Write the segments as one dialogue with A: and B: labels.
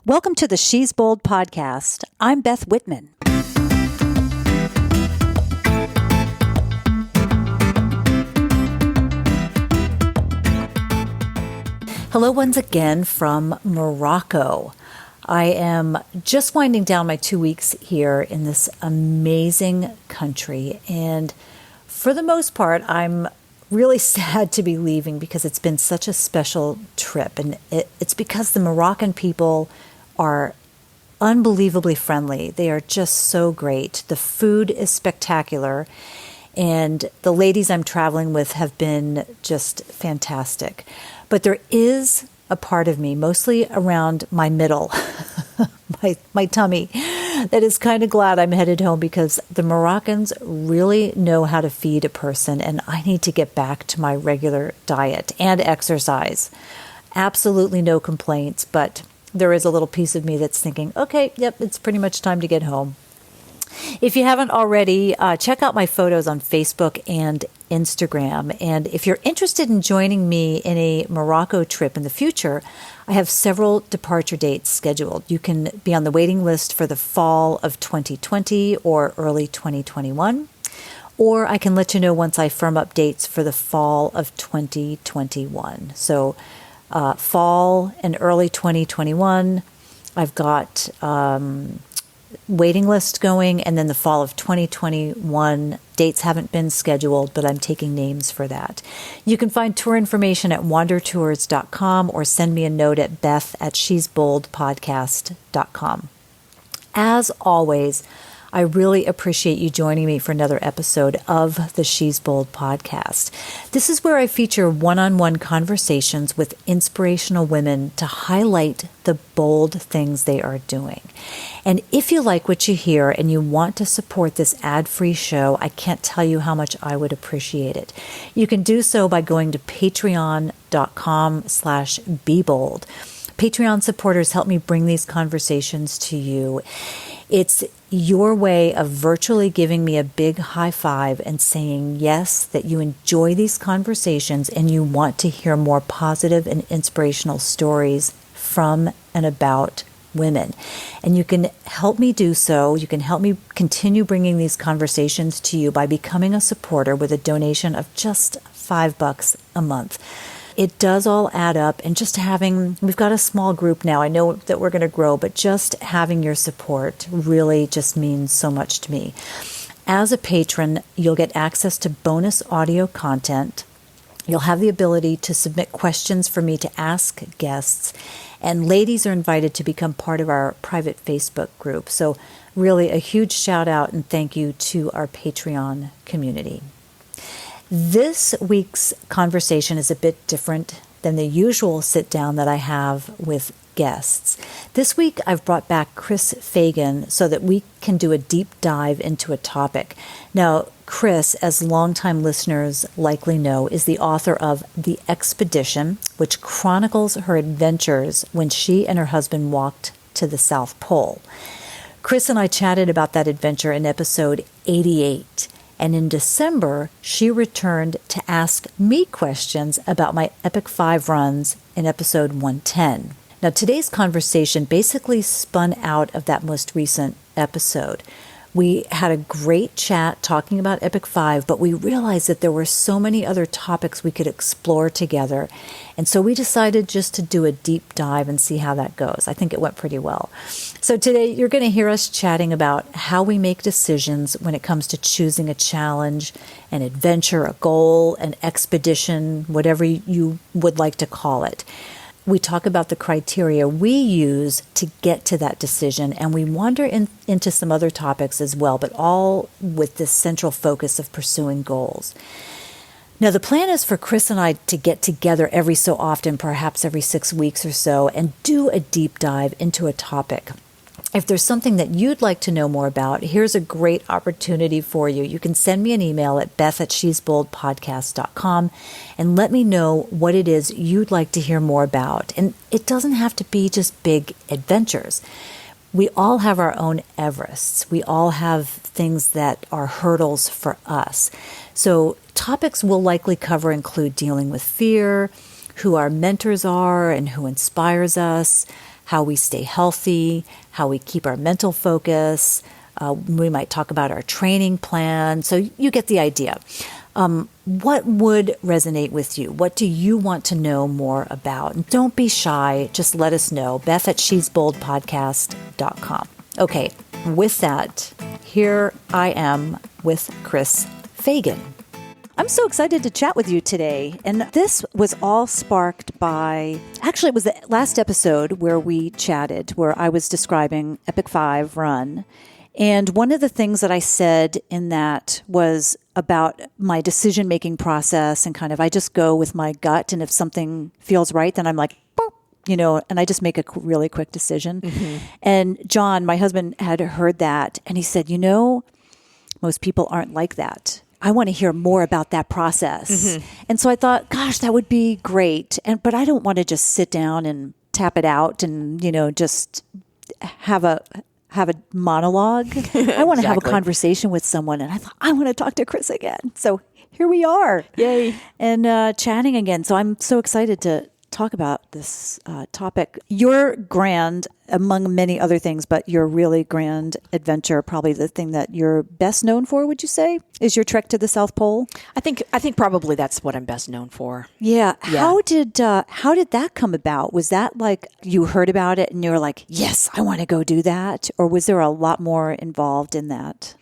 A: Welcome to the She's Bold podcast. I'm Beth Whitman. Hello once again from Morocco. I am just winding down my 2 weeks here in this amazing country, and for the most part, I'm really sad to be leaving because it's been such a special trip, and it's because the Moroccan people are unbelievably friendly. They are just so great. The food is spectacular, and the ladies I'm traveling with have been just fantastic. But there is a part of me, mostly around my middle, my tummy, that is kind of glad I'm headed home because the Moroccans really know how to feed a person, and I need to get back to my regular diet and exercise. Absolutely no complaints, but there is a little piece of me that's thinking, okay, yep, it's pretty much time to get home. If you haven't already, check out my photos on Facebook and Instagram. And if you're interested in joining me in a Morocco trip in the future, I have several departure dates scheduled. You can be on the waiting list for the fall of 2020 or early 2021. Or I can let you know once I firm up dates for the fall of 2021. So fall and early 2021, I've got waiting list going, and then the fall of 2021 dates haven't been scheduled, but I'm taking names for that. You can find tour information at wandertours.com or send me a note at beth@shesboldpodcast.com. As always, I really appreciate you joining me for another episode of the She's Bold podcast. This is where I feature one-on-one conversations with inspirational women to highlight the bold things they are doing. And if you like what you hear and you want to support this ad-free show, I can't tell you how much I would appreciate it. You can do so by going to patreon.com/bebold. Patreon supporters help me bring these conversations to you. It's your way of virtually giving me a big high five and saying, yes, that you enjoy these conversations and you want to hear more positive and inspirational stories from and about women. And you can help me do so. You can help me continue bringing these conversations to you by becoming a supporter with a donation of just $5 a month. It does all add up, and just we've got a small group now. I know that we're going to grow, but just having your support really just means so much to me. As a patron, you'll get access to bonus audio content. You'll have the ability to submit questions for me to ask guests, and ladies are invited to become part of our private Facebook group. So really a huge shout out and thank you to our Patreon community. This week's conversation is a bit different than the usual sit down that I have with guests. This week, I've brought back Chris Fagan so that we can do a deep dive into a topic. Now, Chris, as longtime listeners likely know, is the author of The Expedition, which chronicles her adventures when she and her husband walked to the South Pole. Chris and I chatted about that adventure in episode 88. And in December, she returned to ask me questions about my Epic 5 runs in episode 110. Now, today's conversation basically spun out of that most recent episode. We had a great chat talking about Epic 5, but we realized that there were so many other topics we could explore together. And so we decided just to do a deep dive and see how that goes. I think it went pretty well. So today you're going to hear us chatting about how we make decisions when it comes to choosing a challenge, an adventure, a goal, an expedition, whatever you would like to call it. We talk about the criteria we use to get to that decision, and we wander into some other topics as well, but all with this central focus of pursuing goals. Now, the plan is for Chris and I to get together every so often, perhaps every 6 weeks or so, and do a deep dive into a topic. If there's something that you'd like to know more about, here's a great opportunity for you. You can send me an email at beth@shesboldpodcast.com and let me know what it is you'd like to hear more about. And it doesn't have to be just big adventures. We all have our own Everests. We all have things that are hurdles for us. So topics we'll likely cover include dealing with fear, who our mentors are and who inspires us, how we stay healthy, how we keep our mental focus. We might talk about our training plan. So you get the idea. What would resonate with you? What do you want to know more about? And don't be shy. Just let us know. Beth at shesboldpodcast.com. Okay, with that, here I am with Chris Fagan. I'm so excited to chat with you today. And this was all sparked by, actually, it was the last episode where we chatted, where I was describing Epic 5 Run. And one of the things that I said in that was about my decision-making process and kind of, I just go with my gut. And if something feels right, then I'm like, boop, and I just make a really quick decision. Mm-hmm. And John, my husband, had heard that. And he said, most people aren't like that. I want to hear more about that process. Mm-hmm. And so I thought, gosh, that would be great. But I don't want to just sit down and tap it out and, just have a monologue. I want to have a conversation with someone. And I thought, I want to talk to Chris again. So here we are.
B: Yay.
A: And chatting again. So I'm so excited to talk about this topic. Your grand, among many other things, but your really grand adventure, probably the thing that you're best known for, would you say, is your trek to the South Pole?
B: I think probably that's what I'm best known for.
A: Yeah. How did that come about? Was that like you heard about it and you were like, yes, I want to go do that? Or was there a lot more involved in that?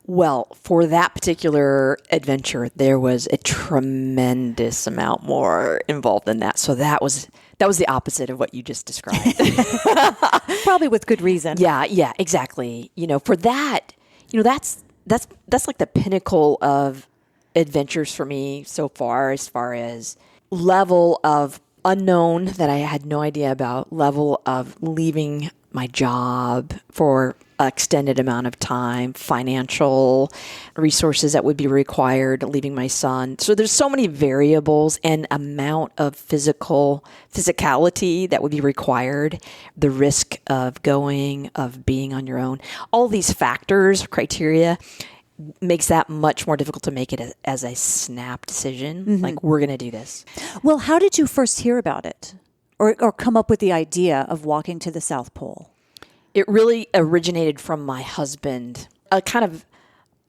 B: Well, for that particular adventure, there was a tremendous amount more involved in that. So that was the opposite of what you just described.
A: Probably with good reason.
B: Yeah, exactly. For that, that's like the pinnacle of adventures for me so far as level of unknown that I had no idea about, level of leaving my job for an extended amount of time, financial resources that would be required, leaving my son. So there's so many variables and amount of physicality that would be required, the risk of being on your own. All these factors, criteria, makes that much more difficult to make it as a snap decision. Mm-hmm. Like, we're going to do this.
A: Well, how did you first hear about it or come up with the idea of walking to the South Pole?
B: It really originated from my husband, a kind of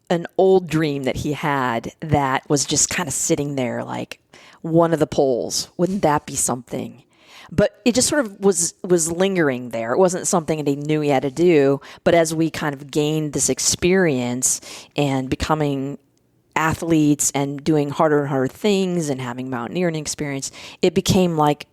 B: an old dream that he had that was just kind of sitting there like one of the poles. Wouldn't that be something? But it just sort of was lingering there. It wasn't something that he knew he had to do. But as we kind of gained this experience and becoming athletes and doing harder and harder things and having mountaineering experience, it became like,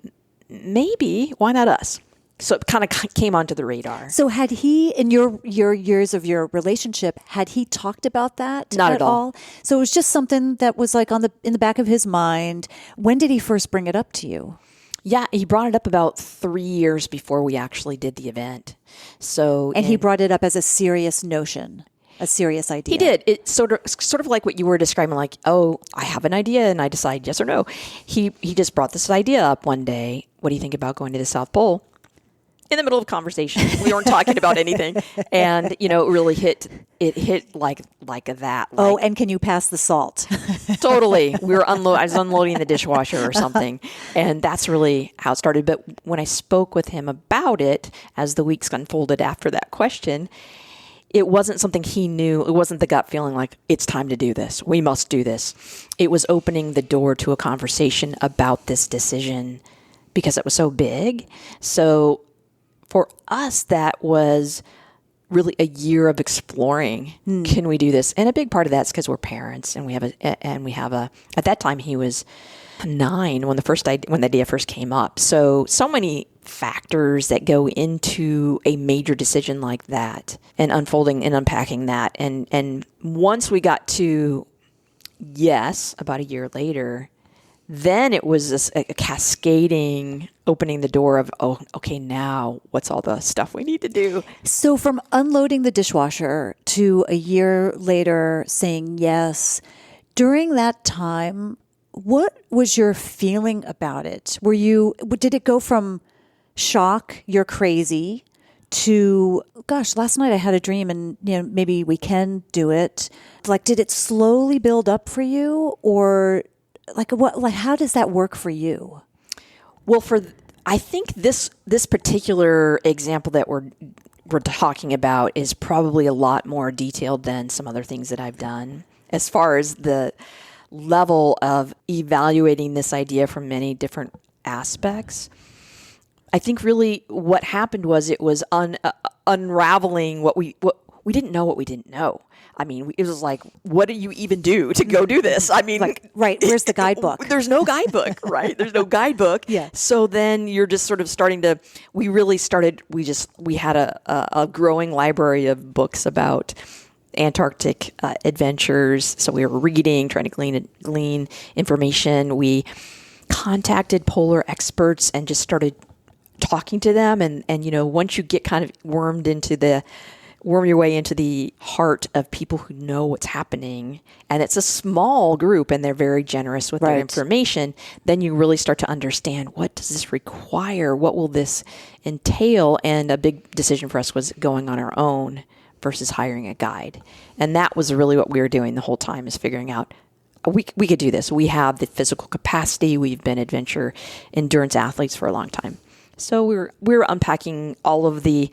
B: maybe, why not us? So it kind of came onto the radar.
A: So had he, in your years of your relationship, had he talked about that?
B: Not at all.
A: So it was just something that was like in the back of his mind. When did he first bring it up to you?
B: Yeah, he brought it up about 3 years before we actually did the event.
A: He brought it up as a serious notion, a serious idea.
B: He did. It's sort of like what you were describing, like, oh, I have an idea and I decide yes or no. He just brought this idea up one day. What do you think about going to the South Pole? In the middle of a conversation, we weren't talking about anything, and it really hit like that.
A: Oh, and can you pass the salt?
B: Totally. I was unloading the dishwasher or something, and that's really how it started. But when I spoke with him about it, as the weeks unfolded after that question, it wasn't something he knew. It wasn't the gut feeling like it's time to do this. We must do this. It was opening the door to a conversation about this decision because it was so big. So for us, that was really a year of exploring. Can we do this? And a big part of that's because we're parents, and we have a. At that time, he was 9 when the idea first came up. So many factors that go into a major decision like that, and unfolding and unpacking that. And once we got to yes, about a year later, then it was a cascading opening the door of, oh, okay, now what's all the stuff we need to do?
A: So from unloading the dishwasher to a year later saying yes, during that time, what was your feeling about it? Did it go from shock, you're crazy, to, gosh, last night I had a dream and maybe we can do it? Like, did it slowly build up for you, or how does that work for you?
B: Well, I think this particular example that we're talking about is probably a lot more detailed than some other things that I've done as far as the level of evaluating this idea from many different aspects. I think really what happened was it was unraveling what we didn't know what we didn't know. I mean, it was like, what do you even do to go do this? I mean,
A: like, right, where's the guidebook?
B: There's no guidebook, right? There's no guidebook.
A: Yeah.
B: So then you're just sort of starting to, we had a growing library of books about Antarctic adventures. So we were reading, trying to glean information. We contacted polar experts and just started talking to them. And once you get kind of worm your way into the heart of people who know what's happening, and it's a small group and they're very generous with their information, then you really start to understand, what does this require? What will this entail? And a big decision for us was going on our own versus hiring a guide. And that was really what we were doing the whole time, is figuring out we could do this. We have the physical capacity. We've been adventure endurance athletes for a long time. So we were unpacking all of the,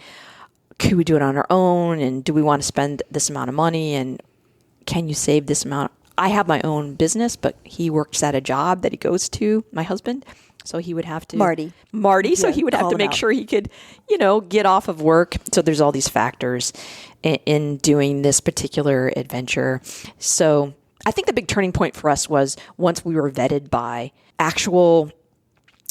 B: could we do it on our own? And do we want to spend this amount of money? And can you save this amount? I have my own business, but he works at a job that he goes to, my husband. So he would have to...
A: Marty.
B: So he would have to make sure he could, get off of work. So there's all these factors in doing this particular adventure. So I think the big turning point for us was once we were vetted by actual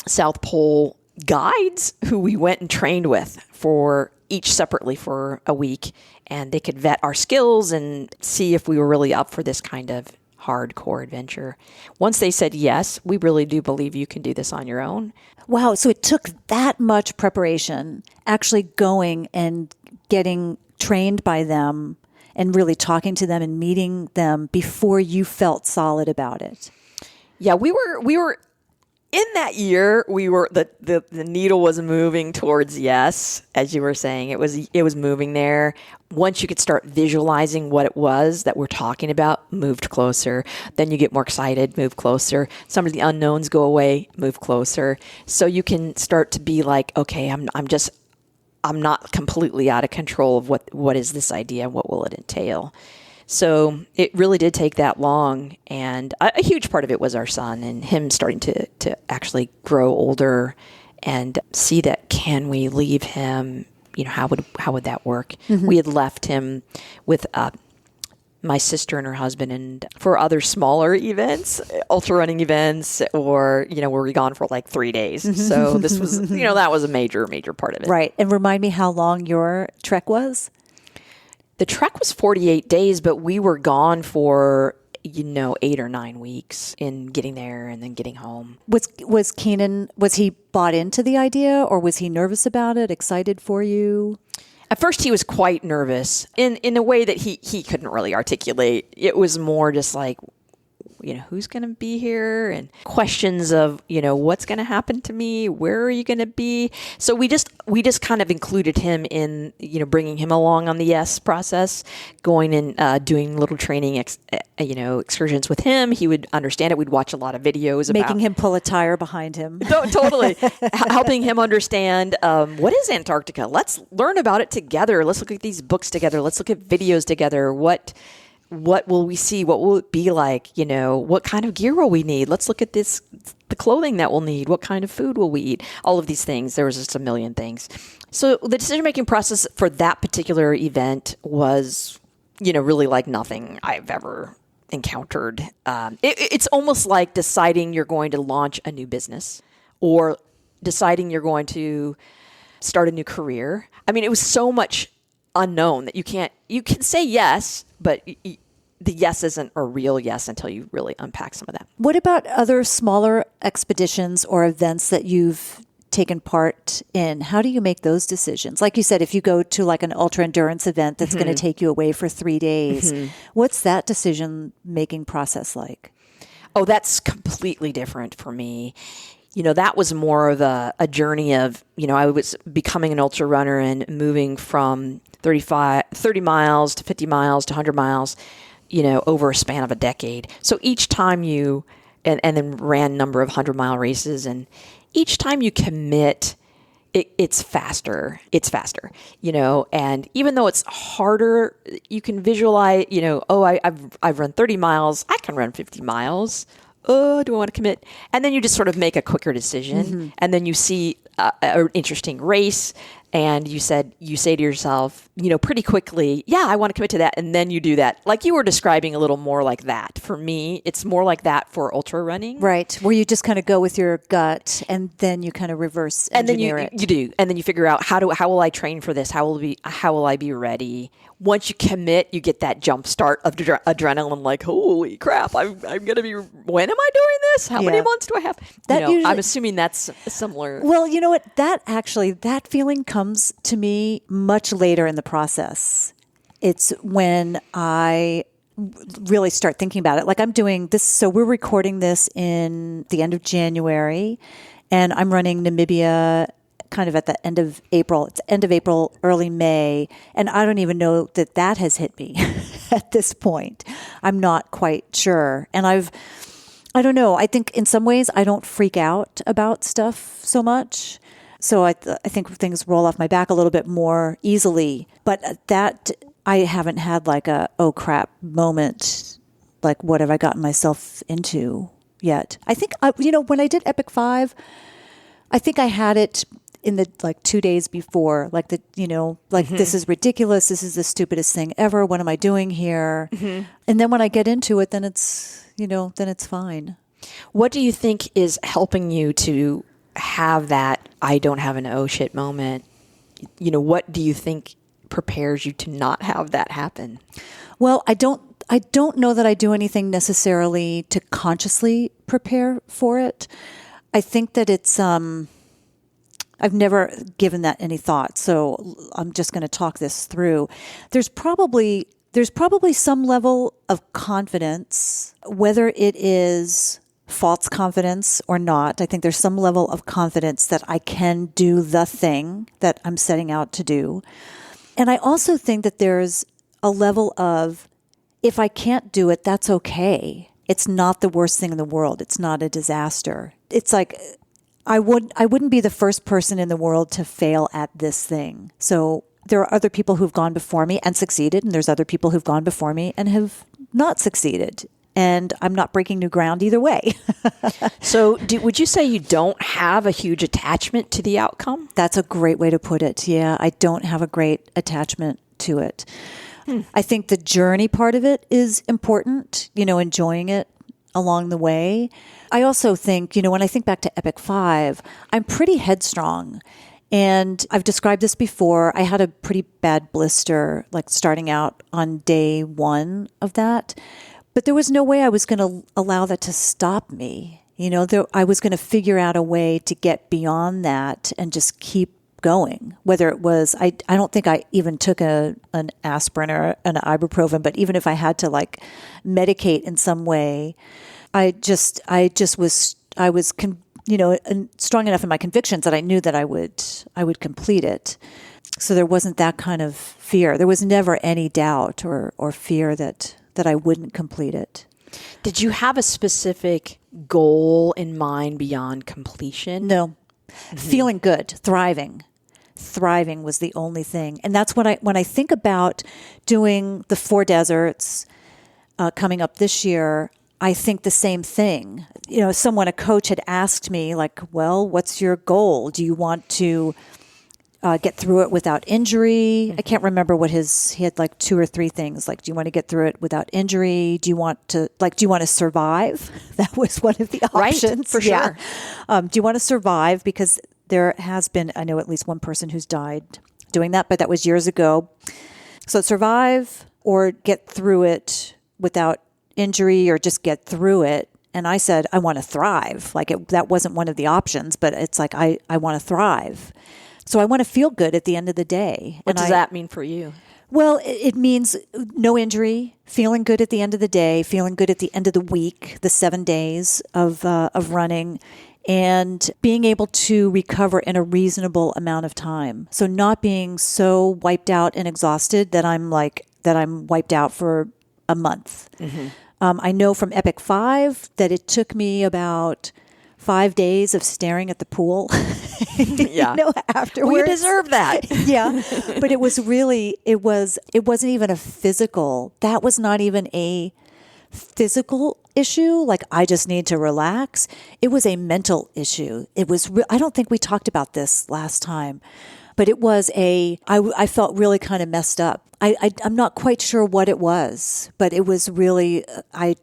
B: South Pole guides who we went and trained with for each separately for a week, and they could vet our skills and see if we were really up for this kind of hardcore adventure. Once they said, yes, we really do believe you can do this on your own.
A: Wow. So it took that much preparation, actually going and getting trained by them and really talking to them and meeting them before you felt solid about it.
B: Yeah, we were in that year, we were the needle was moving towards yes, as you were saying. It was moving there. Once you could start visualizing what it was that we're talking about, moved closer. Then you get more excited, move closer. Some of the unknowns go away, move closer. So you can start to be like, okay, I'm not completely out of control of what is this idea and what will it entail. So it really did take that long, and a huge part of it was our son and him starting to actually grow older and see that, can we leave him? How would that work? Mm-hmm. We had left him with my sister and her husband, and for other smaller events, ultra running events, or were we gone for like 3 days? Mm-hmm. So this was that was a major part of it.
A: Right, and remind me how long your trek was.
B: The trek was 48 days, but we were gone for, 8 or 9 weeks in getting there and then getting home.
A: Was Keenan, was he bought into the idea, or was he nervous about it, excited for you?
B: At first, he was quite nervous in a way that he couldn't really articulate. It was more just like, who's going to be here, and questions of, what's going to happen to me? Where are you going to be? So we just kind of included him in, bringing him along on the yes process, going and doing little training, excursions with him. He would understand it. We'd watch a lot of videos about
A: making him pull a tire behind him.
B: Totally. Helping him understand, what is Antarctica? Let's learn about it together. Let's look at these books together. Let's look at videos together. What will we see? What will it be like? What kind of gear will we need? Let's look at the clothing that we'll need. What kind of food will we eat? All of these things. There was just a million things. So the decision-making process for that particular event was, really like nothing I've ever encountered. It's almost like deciding you're going to launch a new business, or deciding you're going to start a new career. I mean, it was so much unknown that you can say yes, but the yes isn't a real yes until you really unpack some of that.
A: What about other smaller expeditions or events that you've taken part in? How do you make those decisions? Like you said, if you go to like an ultra endurance event that's going to take you away for 3 days, what's that decision-making process like?
B: Oh, that's completely different for me. That was more of a journey of, I was becoming an ultra runner and moving from 30 miles to 50 miles to 100 miles, over a span of a decade. So each time and then ran a number of 100-mile races, and each time you commit, it's faster. It's faster, and even though it's harder, you can visualize, I've run 30 miles. I can run 50 miles. Oh, do I want to commit? And then you just sort of make a quicker decision. And then you see an interesting race. And you say to yourself, pretty quickly, yeah, I want to commit to that. And then you do that. Like you were describing a little more like that. For me, it's more like that for ultra running.
A: Right. Where you just kind of go with your gut and then you kind of reverse engineer it.
B: And then you do. And then you figure out how will I train for this? How will I be ready? Once you commit, you get that jump start of adrenaline, like, holy crap, I'm going to be, when am I doing this? How many months do I have? I'm assuming that's similar.
A: Well, you know what? That feeling comes to me much later in the process. It's when I really start thinking about it. Like I'm doing this. So we're recording this in the end of January and I'm running Namibia kind of at the end of April. It's end of April, early May. And I don't even know that has hit me at this point. I'm not quite sure. And I don't know. I think in some ways I don't freak out about stuff so much. So I think things roll off my back a little bit more easily. But that I haven't had like a, oh crap moment. Like what have I gotten myself into yet? I think, when I did Epic 5, I think I had it in the 2 days before, this is ridiculous. This is the stupidest thing ever. What am I doing here? And then when I get into it, then it's fine.
B: What do you think is helping you to have that I don't have an oh shit moment? What do you think prepares you to not have that happen?
A: Well, I don't know that I do anything necessarily to consciously prepare for it. I think that it's, I've never given that any thought, so I'm just going to talk this through. There's probably some level of confidence, whether it is false confidence or not. I think there's some level of confidence that I can do the thing that I'm setting out to do. And I also think that there's a level of, if I can't do it, that's okay. It's not the worst thing in the world. It's not a disaster. It's like, I wouldn't be the first person in the world to fail at this thing. So there are other people who've gone before me and succeeded, and there's other people who've gone before me and have not succeeded. And I'm not breaking new ground either way.
B: So would you say you don't have a huge attachment to the outcome?
A: That's a great way to put it. Yeah, I don't have a great attachment to it. I think the journey part of it is important, enjoying it along the way. I also think, when I think back to Epic 5, I'm pretty headstrong. And I've described this before. I had a pretty bad blister, starting out on day 1 of that. But there was no way I was going to allow that to stop me. I was going to figure out a way to get beyond that and just keep going. Whether it was, I don't think I even took an aspirin or an ibuprofen, but even if I had to medicate in some way, I was strong enough in my convictions that I knew that I would complete it. So there wasn't that kind of fear. There was never any doubt or fear that I wouldn't complete it.
B: Did you have a specific goal in mind beyond completion?
A: No. Feeling good, thriving. Thriving was the only thing. And that's when I think about doing the 4 deserts coming up this year, I think the same thing. A coach had asked me, well, what's your goal? Do you want to get through it without injury? Mm-hmm. I can't remember he had 2 or 3 things. Do you want to get through it without injury? Do you want to survive? That was one of the options.
B: Right, for sure.
A: Do you want to survive? Because there has been, I know at least one person who's died doing that, but that was years ago. So survive or get through it without injury or just get through it. And I said, I want to thrive. That wasn't one of the options, but it's I want to thrive. So I want to feel good at the end of the day.
B: What does that mean for you?
A: Well, it means no injury, feeling good at the end of the day, feeling good at the end of the week, the 7 days of running, and being able to recover in a reasonable amount of time. So not being so wiped out and exhausted that I'm wiped out for a month. Mm-hmm. I know from Epic 5 that it took me about 5 days of staring at the pool,
B: Yeah.
A: afterwards.
B: We deserve that.
A: Yeah. But it wasn't even a physical, that was not even a physical issue. Like, I just need to relax. It was a mental issue. It was, I don't think we talked about this last time, but it was I felt really kind of messed up. I'm not quite sure what it was, but it was really, I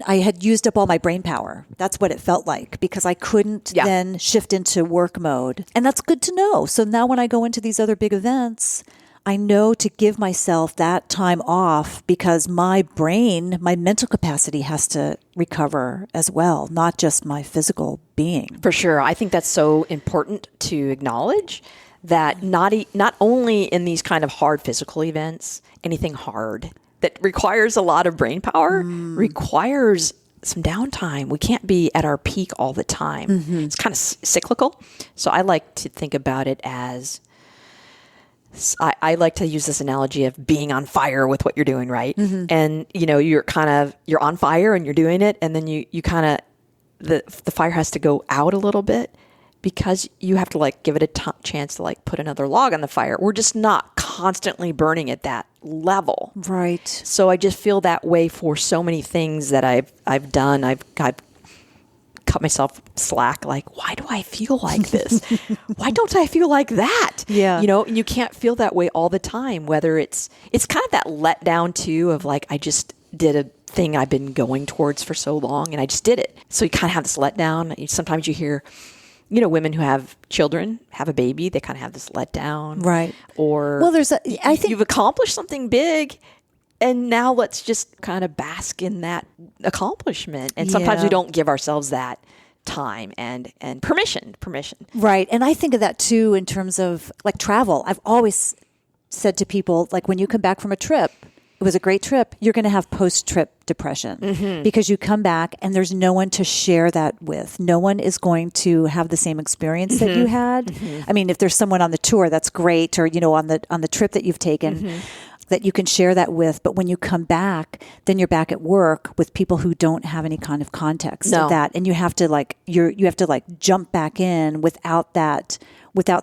A: had used up all my brain power. That's what it felt like, because I couldn't then shift into work mode. And that's good to know. So now when I go into these other big events, I know to give myself that time off, because my brain, my mental capacity has to recover as well, not just my physical being.
B: For sure. I think that's so important to acknowledge that not only in these kind of hard physical events, anything hard that requires a lot of brain power requires some downtime. We can't be at our peak all the time. Mm-hmm. It's kind of cyclical. So I like to think about it as, I like to use this analogy of being on fire with what you're doing, right? Mm-hmm. And, you're on fire and you're doing it. And then you kind of, the fire has to go out a little bit, because you have to give it a chance to put another log on the fire. We're just not constantly burning at that level.
A: Right.
B: So I just feel that way for so many things that I've done. I've cut myself slack. Why do I feel like this? Why don't I feel like that?
A: Yeah.
B: You can't feel that way all the time, whether it's kind of that letdown too of I just did a thing I've been going towards for so long and I just did it. So you kind of have this letdown. Sometimes you hear, women who have children, have a baby, they kind of have this letdown.
A: Right.
B: Or I think you've accomplished something big, and now let's just kind of bask in that accomplishment. And sometimes we don't give ourselves that time and permission.
A: Right. And I think of that too in terms of travel. I've always said to people, when you come back from a trip, it was a great trip, you're going to have post-trip depression, because you come back and there's no one to share that with. No one is going to have the same experience that you had. I mean, if there's someone on the tour, that's great, or, on the trip that you've taken, that you can share that with. But when you come back, then you're back at work with people who don't have any kind of context of that. And you have to you have to jump back in without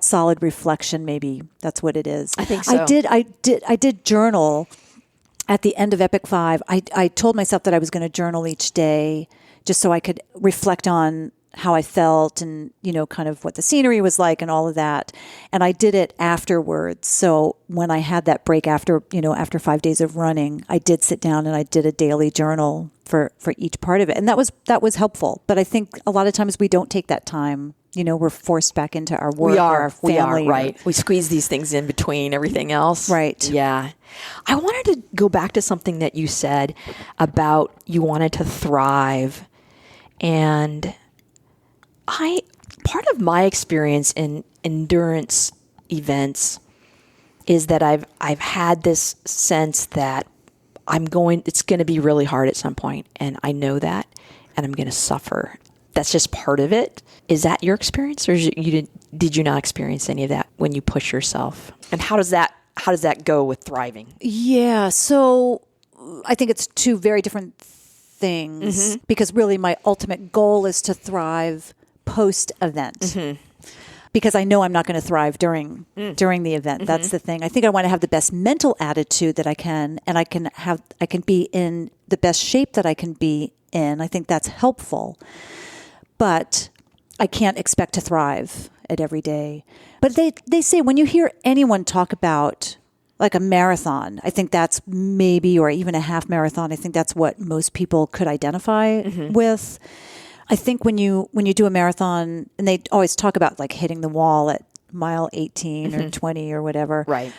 A: solid reflection. Maybe that's what it is.
B: I think so.
A: I did journal. At the end of Epic 5, I told myself that I was going to journal each day just so I could reflect on how I felt and, kind of what the scenery was like and all of that. And I did it afterwards. So when I had that break after 5 days of running, I did sit down and I did a daily journal for each part of it. And that was helpful. But I think a lot of times we don't take that time. We're forced back into our work or our family.
B: Right. We squeeze these things in between everything else.
A: Right.
B: Yeah. I wanted to go back to something that you said about you wanted to thrive. And part of my experience in endurance events is that I've had this sense that it's going to be really hard at some point, and I know that, and I'm going to suffer. That's just part of it. Is that your experience, or did you not experience any of that when you push yourself? And how does that go with thriving?
A: Yeah, so I think it's two very different things, because really my ultimate goal is to thrive post-event. Because I know I'm not going to thrive during the event. That's the thing. I think I want to have the best mental attitude that I can, and I can be in the best shape that I can be in. I think that's helpful. But I can't expect to thrive at every day. But they say when you hear anyone talk about a marathon, I think that's maybe, or even a half marathon, I think that's what most people could identify with. I think when you do a marathon, and they always talk about hitting the wall at mile 18 or 20 or whatever.
B: Right.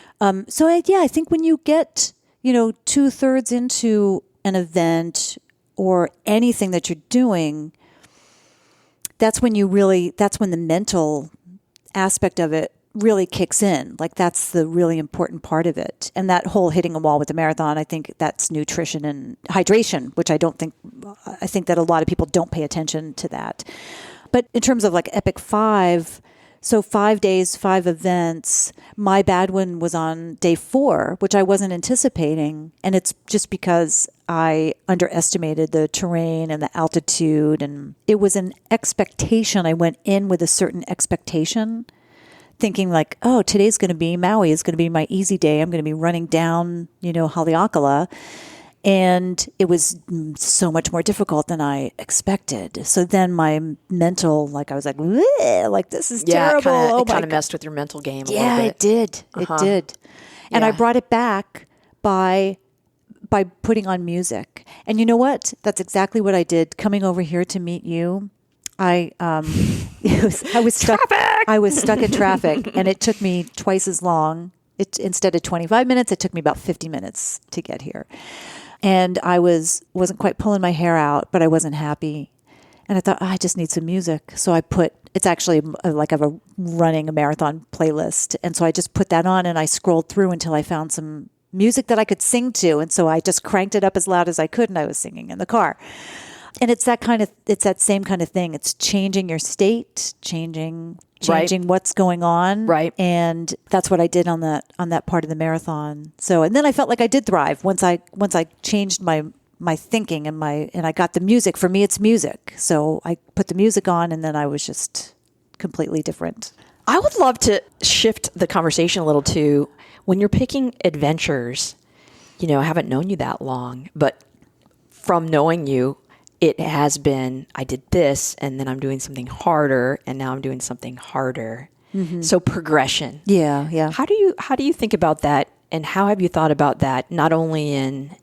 A: So I think when you get, 2/3 into an event or anything that you're doing, that's when the mental aspect of it really kicks in. That's the really important part of it. And that whole hitting a wall with the marathon, I think that's nutrition and hydration, which I think that a lot of people don't pay attention to that. But in terms of Epic 5, So 5 days, 5 events. My bad one was on day 4, which I wasn't anticipating. And it's just because I underestimated the terrain and the altitude. And it was an expectation. I went in with a certain expectation, thinking like, oh, today's going to be Maui. It's going to be my easy day. I'm going to be running down, Haleakala. And it was so much more difficult than I expected. So then my mental, I was like, this is terrible.
B: It kind of messed with your mental game a little bit.
A: Yeah, it did. It did. And I brought it back by putting on music. And you know what? That's exactly what I did. Coming over here to meet you, I was stuck. Traffic! I was stuck in traffic, and it took me twice as long. Instead of 25 minutes, it took me about 50 minutes to get here. And I wasn't quite pulling my hair out, but I wasn't happy. And I thought, I just need some music. So it's actually like I have a marathon playlist. And so I just put that on and I scrolled through until I found some music that I could sing to. And so I just cranked it up as loud as I could and I was singing in the car. And it's that same kind of thing. It's changing your state, changing what's going on.
B: Right.
A: And that's what I did on that part of the marathon. So, and then I felt like I did thrive once I changed my thinking and I got the music. For me, it's music. So I put the music on and then I was just completely different.
B: I would love to shift the conversation a little to when you're picking adventures, I haven't known you that long, but from knowing you, it has been, I did this and then I'm doing something harder and now I'm doing something harder. Mm-hmm. So progression.
A: Yeah, yeah.
B: How do you think about that and how have you thought about that not only in,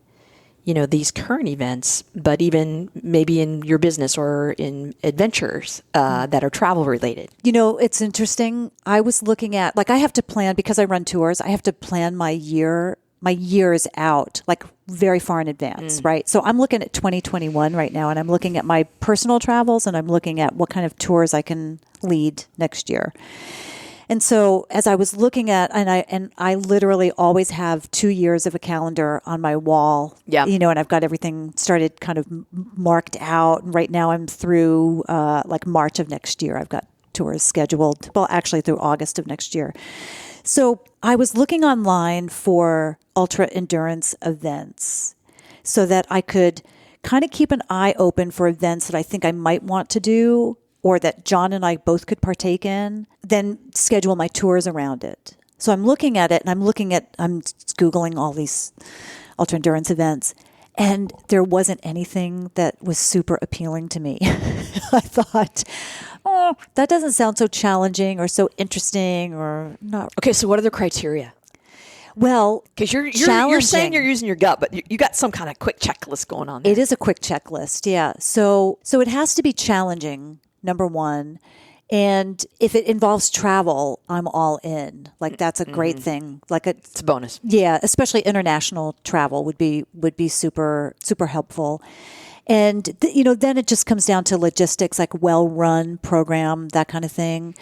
B: these current events, but even maybe in your business or in adventures that are travel related?
A: It's interesting. I was looking at, I have to plan, because I run tours, I have to plan my years out, very far in advance, right? So I'm looking at 2021 right now, and I'm looking at my personal travels, and I'm looking at what kind of tours I can lead next year. And so as I was looking at, and I literally always have 2 years of a calendar on my wall, and I've got everything started kind of marked out. And right now I'm through March of next year. I've got tours scheduled, well, actually through August of next year. So I was looking online for ultra endurance events so that I could kind of keep an eye open for events that I think I might want to do or that John and I both could partake in, then schedule my tours around it. So I'm looking at it and I'm Googling all these ultra endurance events, and there wasn't anything that was super appealing to me. I thought, that doesn't sound so challenging or so interesting or not.
B: Okay, so what are the criteria?
A: Well,
B: because you're saying you're using your gut, but you got some kind of quick checklist going on there.
A: It is a quick checklist, yeah. So it has to be challenging, number one. And if it involves travel, I'm all in. That's a great thing.
B: It's a bonus.
A: Yeah, especially international travel would be super, super helpful. And, then it just comes down to logistics, well-run program, that kind of thing.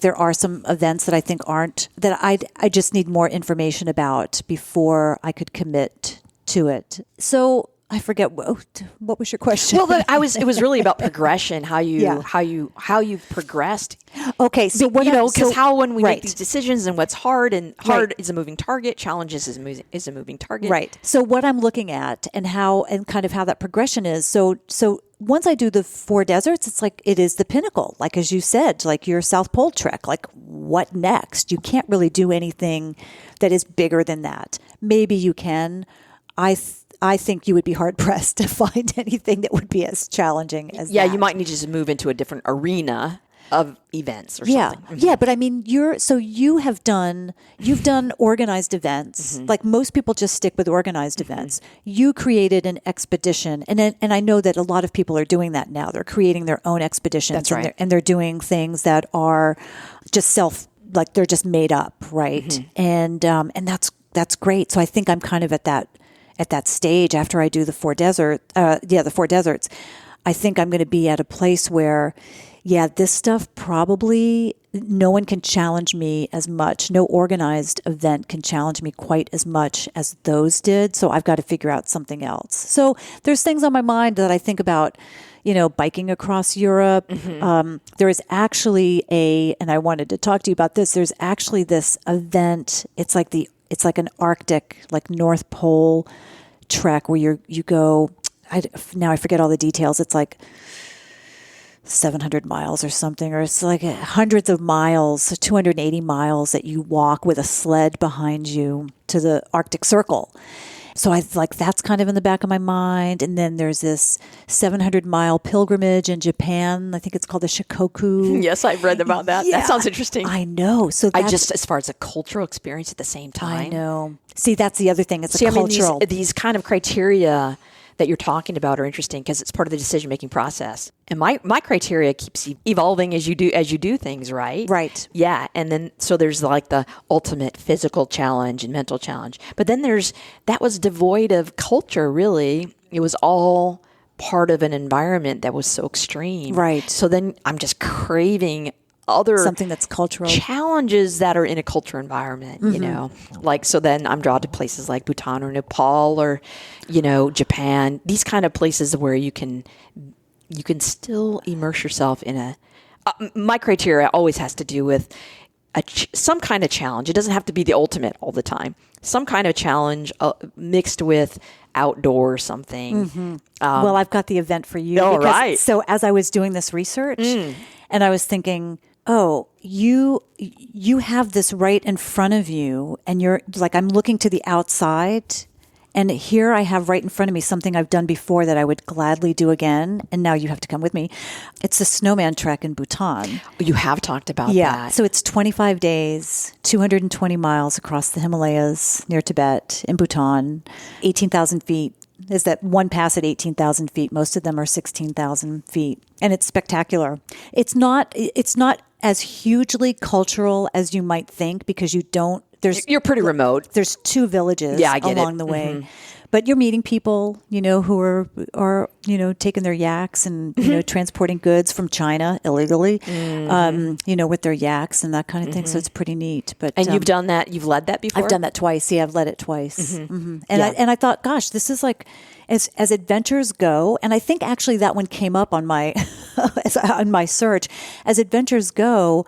A: There are some events that I think that I just need more information about before I could commit to it. So I forget what was your question.
B: Well, it was really about progression, how you've progressed.
A: Okay, so
B: when we make these decisions and what's hard is a moving target, challenges is a moving target.
A: Right. So what I'm looking at and kind of how that progression is. So once I do the 4 deserts, it's it is the pinnacle. As you said, your South Pole trek. What next? You can't really do anything that is bigger than that. Maybe you can. I think you would be hard-pressed to find anything that would be as challenging as that.
B: Yeah, you might need to just move into a different arena of events or something. Mm-hmm.
A: Yeah, but I mean, you've done organized events. Mm-hmm. Most people just stick with organized events. You created an expedition, and I know that a lot of people are doing that now. They're creating their own expeditions.
B: That's right.
A: And they're doing things that are just they're just made up, right? Mm-hmm. And that's great. So I think I'm kind of at that stage after I do the 4 deserts. I think I'm going to be at a place where, this stuff probably no one can challenge me as much. No organized event can challenge me quite as much as those did. So I've got to figure out something else. So there's things on my mind that I think about, biking across Europe. There is actually and I wanted to talk to you about this. There's actually this event. It's like an Arctic, like North Pole trek where you go. Now I forget all the details. It's like 700 miles or something, or it's like hundreds of miles, 280 miles that you walk with a sled behind you to the Arctic Circle. So that's kind of in the back of my mind. And then there's this 700-mile pilgrimage in Japan. I think it's called the Shikoku.
B: Yes, I've read about that. Yeah. That sounds interesting.
A: I know. So
B: as far as a cultural experience at the same time.
A: I know. See, that's the other thing. It's cultural.
B: These kind of criteria that you're talking about are interesting because it's part of the decision-making process. And my criteria keeps evolving as you do things, right?
A: Right.
B: Yeah. And then, so there's like the ultimate physical challenge and mental challenge. But then that was devoid of culture, really. It was all part of an environment that was so extreme.
A: Right.
B: So then I'm just craving something
A: that's cultural
B: challenges that are in a culture environment, so then I'm drawn to places like Bhutan or Nepal or, Japan, these kind of places where you can still immerse yourself in my criteria always has to do with some kind of challenge. It doesn't have to be the ultimate all the time. Some kind of challenge mixed with outdoor something.
A: Well, I've got the event for you.
B: All right.
A: So as I was doing this research and I was thinking, oh, you have this right in front of you, and you're like, I'm looking to the outside, and here I have right in front of me something I've done before that I would gladly do again, and now you have to come with me. It's the snowman trek in Bhutan.
B: You have talked about that.
A: So it's 25 days, 220 miles across the Himalayas near Tibet in Bhutan, 18,000 feet. Is that one pass at 18,000 feet. Most of them are 16,000 feet. And it's spectacular. It's not as hugely cultural as you might think because you're pretty remote. There's 2 villages along the way. Mm-hmm. But you're meeting people, who are taking their yaks and, transporting goods from China illegally, with their yaks and that kind of thing. So it's pretty neat.
B: And you've done that? You've led that before?
A: I've done that twice. Yeah, I've led it twice. And I thought, gosh, this is like, as adventures go, and I think actually that one came up on my on my search. As adventures go,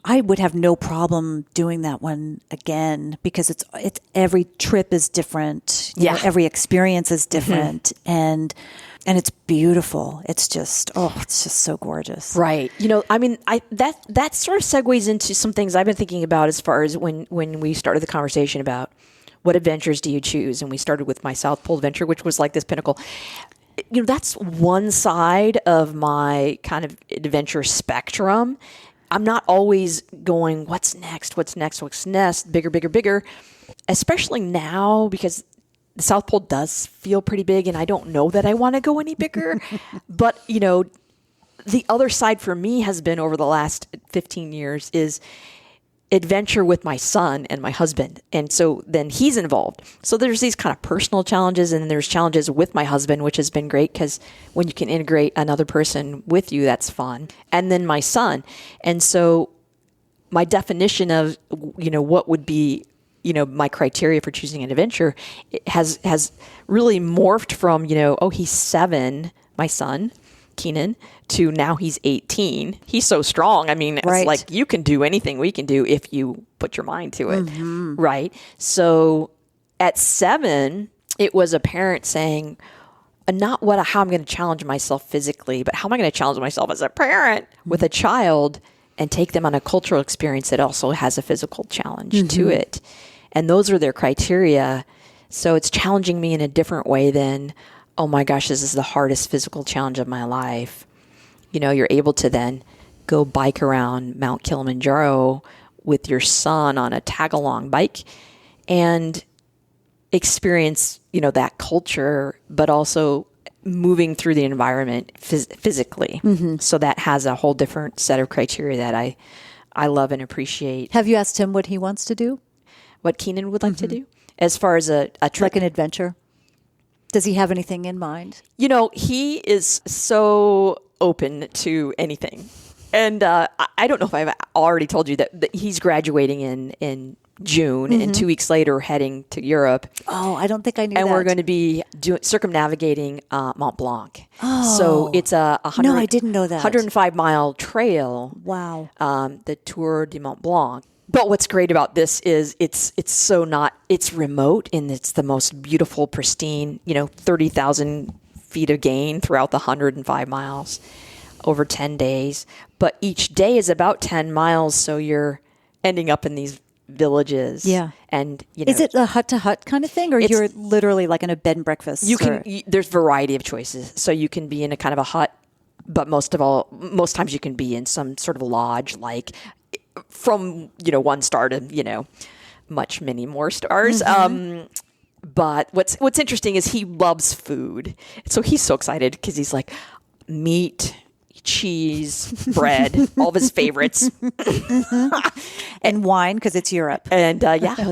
A: I would have no problem doing that one again because it's every trip is different. Every experience is different, and it's beautiful. It's just so gorgeous.
B: Right. That sort of segues into some things I've been thinking about as far as when we started the conversation about what adventures do you choose, and we started with my South Pole adventure, which was like this pinnacle. That's one side of my kind of adventure spectrum. I'm not always going, what's next, bigger, bigger, bigger, especially now because the South Pole does feel pretty big and I don't know that I want to go any bigger. But, the other side for me has been over the last 15 years is adventure with my son and my husband. And so then he's involved. So there's these kind of personal challenges and there's challenges with my husband, which has been great because when you can integrate another person with you, that's fun. And then my son. And so my definition of, what would be, my criteria for choosing an adventure has really morphed from, he's 7, my son, Keenan, to now he's 18. He's so strong. I mean, it's like you can do anything we can do if you put your mind to it. Mm-hmm. Right. So at 7, it was a parent saying, not how I'm going to challenge myself physically, but how am I going to challenge myself as a parent with a child and take them on a cultural experience that also has a physical challenge to it. And those are their criteria. So it's challenging me in a different way than, oh my gosh, this is the hardest physical challenge of my life. You're able to then go bike around Mount Kilimanjaro with your son on a tag-along bike and experience, that culture, but also moving through the environment physically. Mm-hmm. So that has a whole different set of criteria that I love and appreciate.
A: Have you asked him what he wants to do?
B: What Keenan would like to do? As far as a trip?
A: Like an adventure? Does he have anything in mind?
B: He is so open to anything. And I don't know if I've already told you that he's graduating in June, and 2 weeks later heading to Europe.
A: Oh, I don't think I knew that.
B: And we're going to be circumnavigating Mont Blanc. Oh. So it's a
A: no, I didn't know that.
B: 105-mile trail.
A: Wow.
B: The Tour de Mont Blanc. But what's great about this is it's remote, and it's the most beautiful, pristine, 30,000 feet of gain throughout the 105 miles over 10 days. But each day is about 10 miles, so you're ending up in these villages.
A: Yeah.
B: And,
A: is it a hut-to-hut kind of thing, or you're literally like in a bed and breakfast?
B: There's variety of choices. So you can be in a kind of a hut, but most times you can be in some sort of lodge, like from, 1 star to, much many more stars. But what's interesting is he loves food. So he's so excited because he's like, meat, cheese, bread, all of his favorites.
A: And wine, because it's Europe.
B: And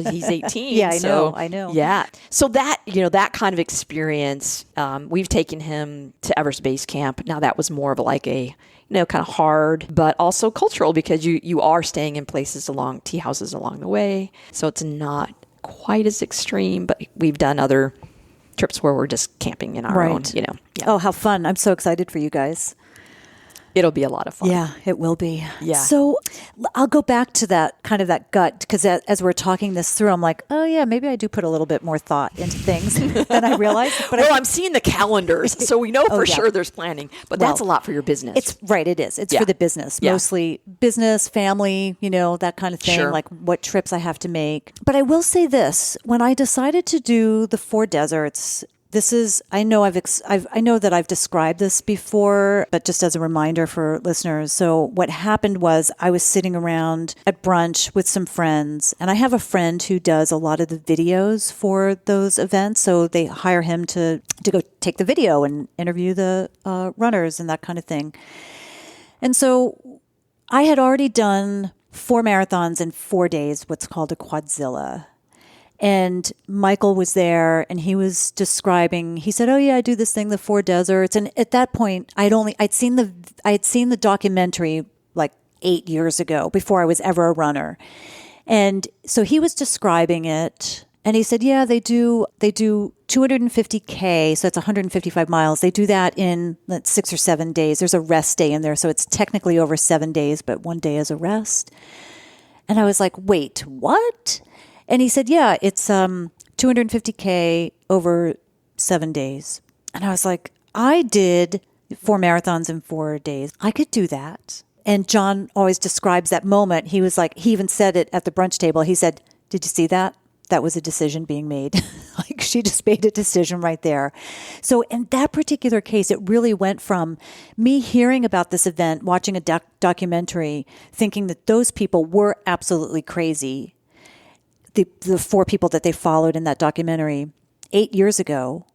B: he's 18.
A: Yeah, I know.
B: Yeah. So that, that kind of experience, we've taken him to Everest Base Camp. Now that was more of like a, kind of hard, but also cultural, because you are staying in places tea houses along the way. So it's not quite as extreme, but we've done other trips where we're just camping in our own, Yeah.
A: Oh, how fun. I'm so excited for you guys.
B: It'll be a lot of fun.
A: Yeah, it will be.
B: Yeah.
A: So I'll go back to that kind of that gut, because as we're talking this through, I'm like, oh yeah, maybe I do put a little bit more thought into things than I realized. But
B: I'm seeing the calendars, so we know for sure there's planning, but that's a lot for your business.
A: It is. It's for the business, mostly business, family, that kind of thing, like what trips I have to make. But I will say this, when I decided to do the 4 deserts, I know that I've described this before, but just as a reminder for listeners. So what happened was I was sitting around at brunch with some friends, and I have a friend who does a lot of the videos for those events. So they hire him to go take the video and interview the runners and that kind of thing. And so I had already done 4 marathons in 4 days, what's called a quadzilla. And Michael was there, and he was describing, he said, oh yeah, I do this thing, the 4 deserts. And at that point, I had seen the documentary like 8 years ago, before I was ever a runner. And so he was describing it, and he said, yeah, they do 250K. So it's 155 miles. They do that in 6 or 7 days. There's a rest day in there. So it's technically over 7 days, but 1 day is a rest. And I was like, wait, what? And he said, yeah, it's 250K over 7 days. And I was like, I did 4 marathons in 4 days. I could do that. And John always describes that moment. He was like, he even said it at the brunch table. He said, did you see that? That was a decision being made. Like, she just made a decision right there. So in that particular case, it really went from me hearing about this event, watching a documentary, thinking that those people were absolutely crazy, the 4 people that they followed in that documentary 8 years ago,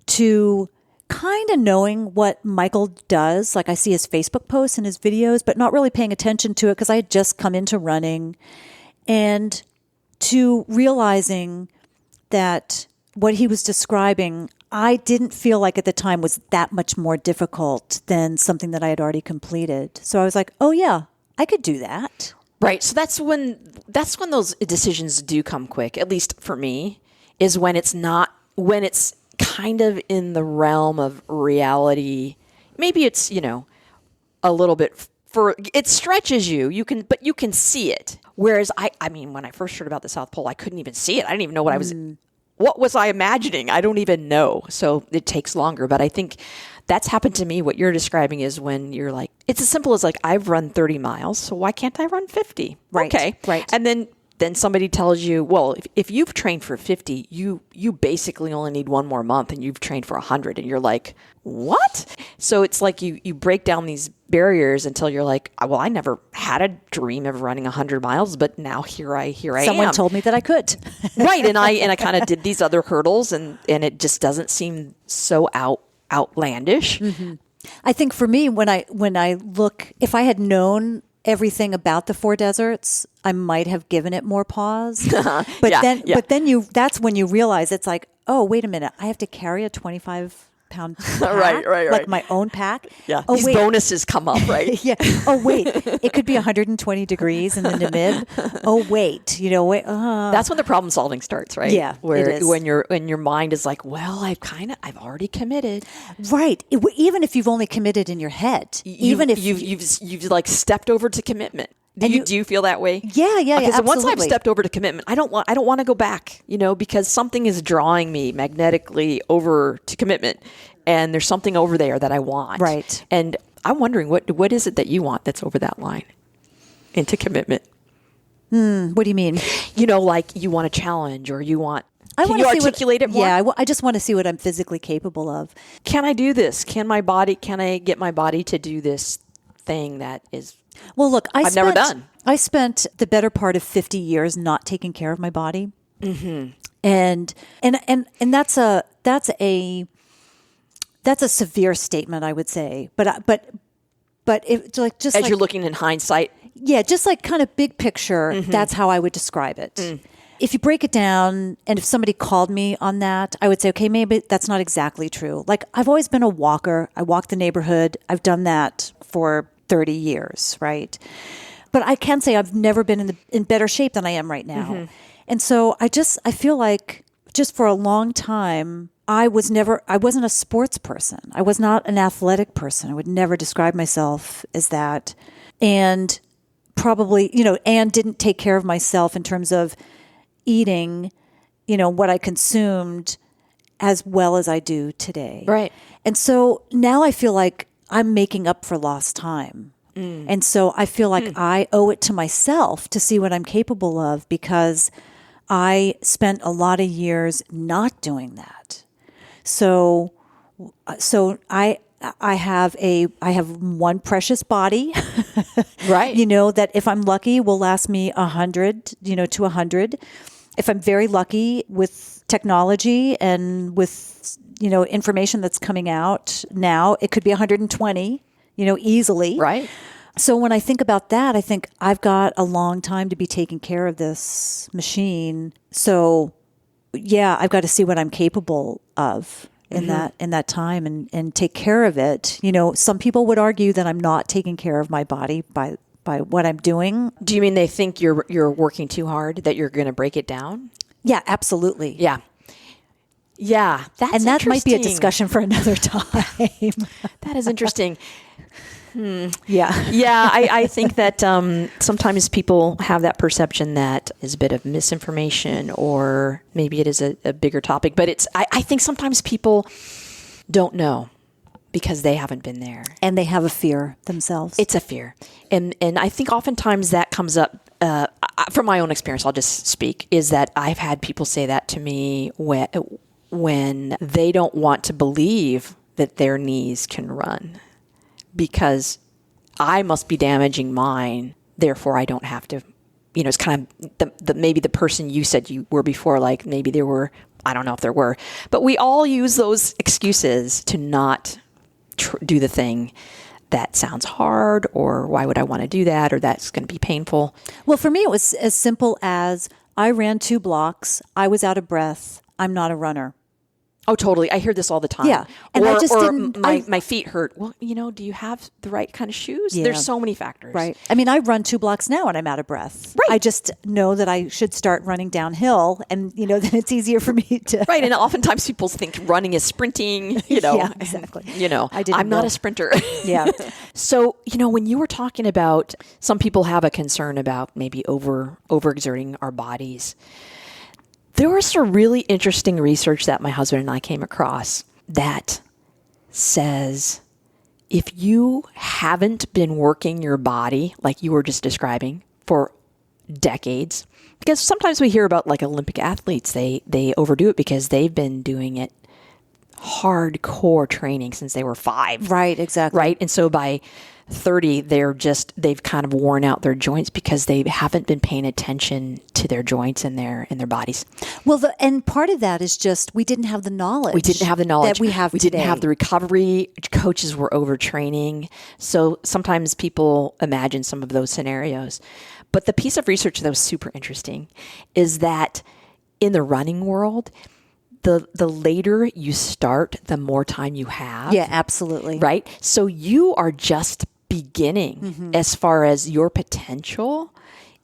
A: to kind of knowing what Michael does. Like, I see his Facebook posts and his videos, but not really paying attention to it because I had just come into running, and to realizing that what he was describing, I didn't feel like at the time was that much more difficult than something that I had already completed. So I was like, oh yeah, I could do that.
B: Right. So that's when those decisions do come quick, at least for me, is when it's kind of in the realm of reality. Maybe it's, a little bit it stretches you. But you can see it. Whereas I mean, when I first heard about the South Pole, I couldn't even see it. I didn't even know what was I imagining? I don't even know. So it takes longer. But I think that's happened to me. What you're describing is when you're like, it's as simple as like, I've run 30 miles, so why can't I run 50?
A: Right.
B: Okay.
A: Right.
B: And then somebody tells you, well, if you've trained for 50, you basically only need 1 more month, and you've trained for 100. And you're like, what? So it's like you break down these barriers until you're like, well, I never had a dream of running 100 miles, but now here I am.
A: Someone told me that I could.
B: Right. And I kind of did these other hurdles, and it just doesn't seem so outlandish.
A: Mm-hmm. I think for me, when I look, if I had known everything about the 4 deserts, I might have given it more pause. But then that's when you realize it's like, oh, wait a minute, I have to carry a 25 pound pack,
B: Right.
A: like my own pack.
B: Yeah.
A: Oh,
B: These
A: wait.
B: bonuses come up, right?
A: Yeah. Oh, wait. It could be 120 degrees in the Namib. Oh, wait.
B: That's when the problem solving starts, right?
A: Yeah,
B: Where
A: it is.
B: when your mind is like, well, I've already committed.
A: Right. Even if you've only committed in your head, even if
B: you've like stepped over to commitment. Do you feel that way?
A: Yeah,
B: Because
A: absolutely.
B: once I've stepped over to commitment, I don't want to go back, because something is drawing me magnetically over to commitment, and there's something over there that I want.
A: Right.
B: And I'm wondering what is it that you want that's over that line into commitment?
A: What do you mean?
B: Like you want a challenge, or you want. Can
A: wanna
B: you
A: see
B: articulate it more?
A: Yeah, I just want to see what I'm physically capable of.
B: Can I do this? Can I get my body to do this thing that is.
A: Well, look,
B: I've never done.
A: I spent the better part of 50 years not taking care of my body, and that's a severe statement, I would say. But it
B: As you're looking in hindsight,
A: yeah, just like kind of big picture, that's how I would describe it. If you break it down, and if somebody called me on that, I would say, okay, maybe that's not exactly true. Like, I've always been a walker. I walk the neighborhood. I've done that for 30 years, right? But I can say I've never been in better shape than I am right now. And so I feel like just for a long time, I wasn't a sports person. I was not an athletic person. I would never describe myself as that. And probably, and didn't take care of myself in terms of eating, what I consumed as well as I do today.
B: Right.
A: And so now I feel like I'm making up for lost time. And so I feel like I owe it to myself to see what I'm capable of, because I spent a lot of years not doing that. So I have one precious body,
B: right?
A: That if I'm lucky will last me 100, to 100. If I'm very lucky with technology and with, information that's coming out now, it could be 120, easily.
B: Right.
A: So when I think about that, I think I've got a long time to be taking care of this machine. So yeah, I've got to see what I'm capable of in that time and take care of it. Some people would argue that I'm not taking care of my body by what I'm doing.
B: Do you mean they think you're working too hard, that you're going to break it down?
A: Yeah, absolutely.
B: Yeah. Yeah,
A: that might be a discussion for another time.
B: That is interesting.
A: Yeah.
B: Yeah, I think that sometimes people have that perception that is a bit of misinformation, or maybe it is a bigger topic. But I think sometimes people don't know because they haven't been there.
A: And they have a fear themselves.
B: It's a fear. And I think oftentimes that comes up, from my own experience, I'll just speak, is that I've had people say that to me when they don't want to believe that their knees can run, because I must be damaging mine, therefore I don't have to. It's kind of maybe the person you said you were before, like maybe there were, I don't know if there were, but we all use those excuses to not do the thing that sounds hard, or why would I want to do that, or that's going to be painful.
A: Well, for me, it was as simple as I ran 2 blocks. I was out of breath. I'm not a runner.
B: Oh, totally. I hear this all the time.
A: Yeah. And I just didn't.
B: My feet hurt. Well, do you have the right kind of shoes?
A: Yeah.
B: There's so many factors.
A: Right. I mean, I run 2 blocks now and I'm out of breath.
B: Right.
A: I just know that I should start running downhill, and, then it's easier for me to.
B: Right. And oftentimes people think running is sprinting,
A: Yeah, exactly.
B: I'm not a sprinter.
A: Yeah.
B: So, when you were talking about, some people have a concern about maybe overexerting our bodies. There was some really interesting research that my husband and I came across that says if you haven't been working your body, like you were just describing, for decades, because sometimes we hear about like Olympic athletes, they overdo it because they've been doing it hardcore training since they were 5.
A: Right, exactly.
B: Right. And so by 30, they've kind of worn out their joints because they haven't been paying attention to their joints and their bodies.
A: Well, and part of that is just we didn't have the knowledge.
B: We didn't have the knowledge
A: that we have
B: We
A: today.
B: didn't have the recovery. Coaches were overtraining. So sometimes people imagine some of those scenarios. But the piece of research that was super interesting is that in the running world, the later you start, the more time you have.
A: Yeah, absolutely.
B: Right? So you are just beginning as far as your potential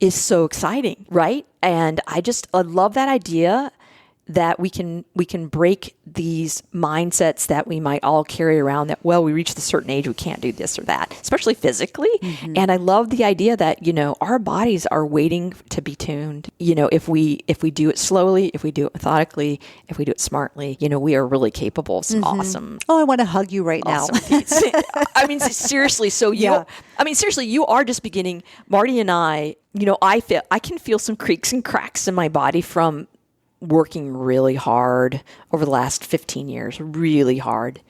B: is so exciting, right? And I love that idea that we can break these mindsets that we might all carry around that, well, we reached a certain age, we can't do this or that, especially physically. And I love the idea that, our bodies are waiting to be tuned. If we do it slowly, if we do it methodically, if we do it smartly, we are really capable of some awesome.
A: Oh, I want to hug you right now.
B: Feats. I mean, seriously. So seriously, you are just beginning. Marty and I can feel some creaks and cracks in my body from working really hard over the last 15 years, really hard.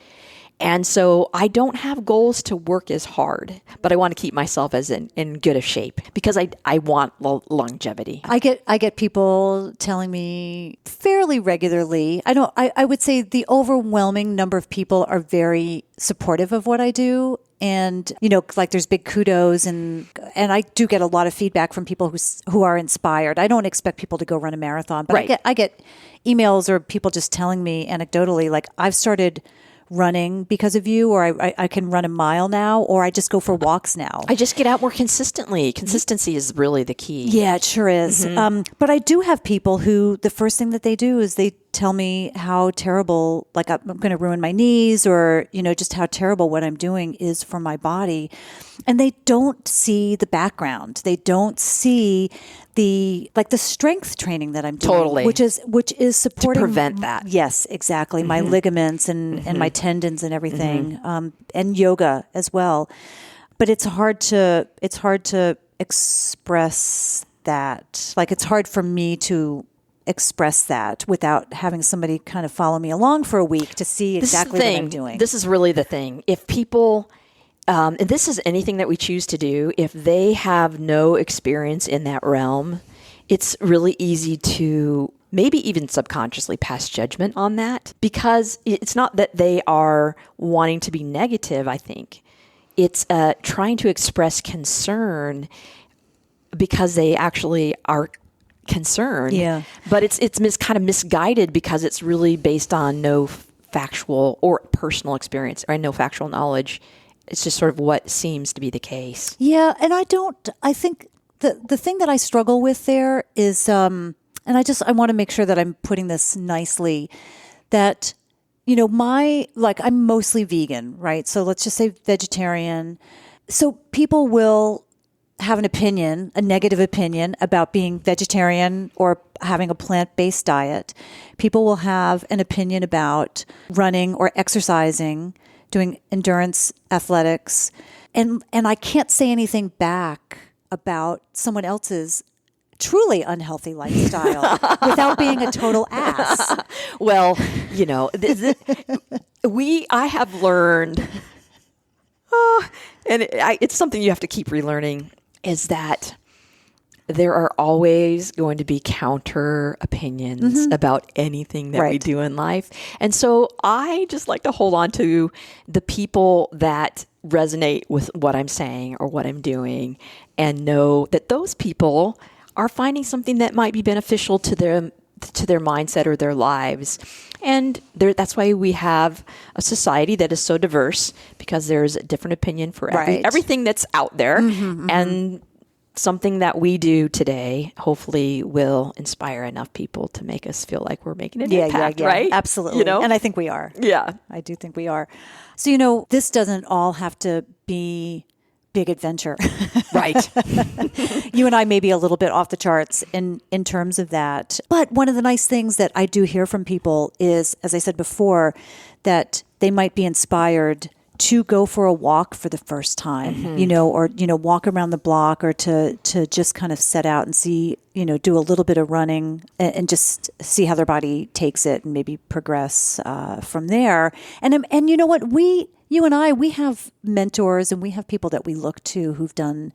B: And so I don't have goals to work as hard, but I want to keep myself as in good of shape because I want longevity.
A: I get people telling me fairly regularly. I would say the overwhelming number of people are very supportive of what I do. And, like there's big kudos and I do get a lot of feedback from people who are inspired. I don't expect people to go run a marathon, but
B: right.
A: I get emails or people just telling me anecdotally, like I've started running because of you, or I can run a mile now, or I just go for walks now.
B: I just get out more consistently. Consistency is really the key.
A: Yeah, it sure is. But I do have people who the first thing that they do is they tell me how terrible, like I'm going to ruin my knees, or, just how terrible what I'm doing is for my body. And they don't see the background. They don't see the strength training that I'm doing,
B: totally,
A: which is supporting
B: to prevent that.
A: Yes, exactly. My ligaments and my tendons and everything, and yoga as well. But it's hard to express that. Like it's hard for me to express that without having somebody kind of follow me along for a week to see exactly what I'm doing.
B: This is really the thing. If people, and this is anything that we choose to do, if they have no experience in that realm, it's really easy to maybe even subconsciously pass judgment on that, because it's not that they are wanting to be negative, I think. It's trying to express concern because they actually are concerned.
A: Yeah.
B: But it's kind of misguided because it's really based on no factual or personal experience or no factual knowledge. It's just sort of what seems to be the case.
A: Yeah, and I think the thing that I struggle with there is, and I want to make sure that I'm putting this nicely, that, I'm mostly vegan, right? So let's just say vegetarian. So people will have an opinion, a negative opinion about being vegetarian or having a plant-based diet. People will have an opinion about running or exercising, doing endurance athletics. And I can't say anything back about someone else's truly unhealthy lifestyle without being a total ass.
B: Well, I have learned, and it's something you have to keep relearning, is that there are always going to be counter opinions about anything that we do in life. And so I just like to hold on to the people that resonate with what I'm saying or what I'm doing, and know that those people are finding something that might be beneficial to their mindset or their lives. And that's why we have a society that is so diverse, because there's a different opinion for everything that's out there. And something that we do today hopefully will inspire enough people to make us feel like we're making an impact, right?
A: Absolutely. And I think we are.
B: Yeah.
A: I do think we are. So, this doesn't all have to be big adventure.
B: Right.
A: You and I may be a little bit off the charts in terms of that. But one of the nice things that I do hear from people is, as I said before, that they might be inspired to go for a walk for the first time, or, walk around the block, or to just kind of set out and see, do a little bit of running and just see how their body takes it and maybe progress from there. And you know what, you and I, we have mentors and we have people that we look to who've done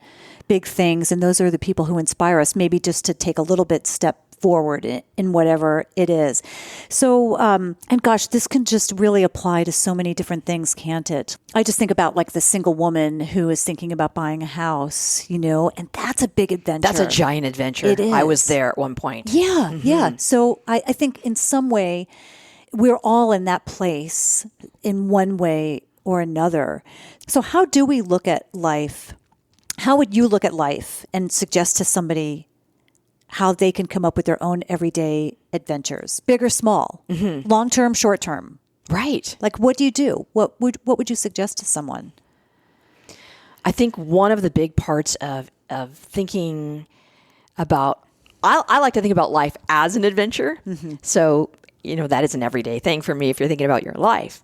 A: big things. And those are the people who inspire us, maybe just to take a little bit step forward in whatever it is. So, and gosh, this can just really apply to so many different things, can't it? I just think about like the single woman who is thinking about buying a house, and that's a big adventure.
B: That's a giant adventure.
A: It is.
B: I was there at one point.
A: Yeah, yeah. So I think in some way, we're all in that place in one way or another. So how do we look at life? How would you look at life and suggest to somebody how they can come up with their own everyday adventures, big or small, long-term, short-term?
B: Right.
A: Like, what do you do? What would you suggest to someone?
B: I think one of the big parts of thinking about, I like to think about life as an adventure. So, that is an everyday thing for me if you're thinking about your life.